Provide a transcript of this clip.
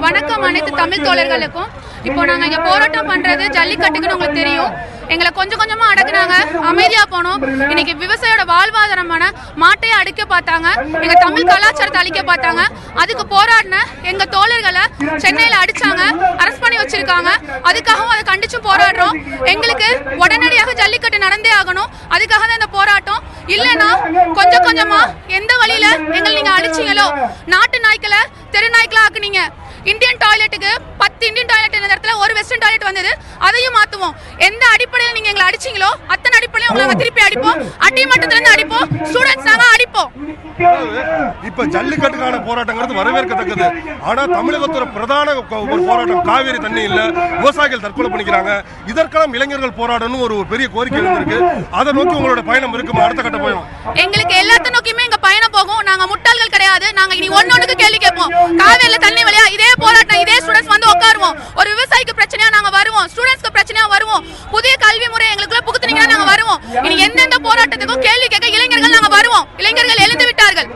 வணக்கம் அனைத்து தமிழ் தோழர்களுக்கும். இப்போ நாங்க இங்க போராட்டம் பண்றது ஜல்லிக்கட்டுக்குன்னு உங்களுக்கு தெரியும். எங்களை கொஞ்சம் கொஞ்சமா அடக்குனாங்க, அமைதியா போனோம். இன்னைக்கு விவசாயியோட வாழ்வாதாரமான மாட்டையை அடிக்க பார்த்தாங்க, எங்க தமிழ் கலாச்சாரத்தை அழிக்க பார்த்தாங்க. அதுக்கு போராடின எங்க தோழர்களை சென்னையில அடிச்சாங்க, அரெஸ்ட் பண்ணி வச்சிருக்காங்க. அதுக்காகவும் அதை கண்டிச்சு போராடுறோம். எங்களுக்கு உடனடியாக ஜல்லிக்கட்டு நடந்தே ஆகணும். அதுக்காக தான் இந்த போராட்டம். இல்லைன்னா கொஞ்சம் கொஞ்சமா எந்த வழியில எங்களை நீங்க அடிச்சீங்களோ, நாட்டு நாய்க்களை தெரு நாய்க்களா ஆக்குனீங்க. இந்தியன் டாய்லெட்டுக்கு 10 இந்தியன் டாய்லெட் இந்த இடத்துல ஒரு வெஸ்டர்ன் டாய்லெட் வந்தது, அதையும் மாத்துவோம். எந்த அடிப்படையில் நீங்க எங்களை அடிச்சீங்களோ அத்தனை அடிப்படையில் உங்களை திருப்பி அடிப்போம். அடி மட்டத்துல இருந்து அடிப்போம், ஸ்டூடெண்ட்ஸ் நாங்க அடிப்போம். இப்ப ஜல்லிக்கட்டுக்கான போராட்டங்கிறது வரவேற்கத்தக்கது. ஆனா தமிழகத்தோட பிரதான ஒரு போராட்டம் காவேரி தண்ணி இல்ல, விவசாயிகள் தற்கொலை பண்ணிக்கிறாங்க. இதற்கெல்லாம் இளைஞர்கள் போராடணும் ஒரு பெரிய கோரிக்கை இருந்திருக்கு. அதை நோக்கி உங்களோட பயணம் இருக்குமா? அடுத்த கட்ட பயணம் எங்களுக்கு எல்லாத்த நோக்கியுமே எங்க பயணம் போகும். நாங்க முட்டாள்கள் கிடையாது. நாங்க இனி ஒன்னொன்னுக்கு கேள்வி கேட்போம். காவேரியில தண்ணி வழியா இதே போராட்டம், இதே ஸ்டூடெண்ட்ஸ் வந்து உட்காருவோம். ஒரு விவசாயிக்கு பிரச்சனையா நாங்க வருவோம், ஸ்டூடெண்ட்ஸ்க்கு பிரச்சனையா வருவோம். புதிய கல்வி முறை எங்களுக்குள்ள புகுத்துனீங்கன்னா நாங்க வருவோம். இனி எந்தெந்த போராட்டத்துக்கும் கேள்வி கேட்க இளைஞர்கள் நாங்க வருவோம். இளைஞர்கள் எழுந்து விட்டார்கள்.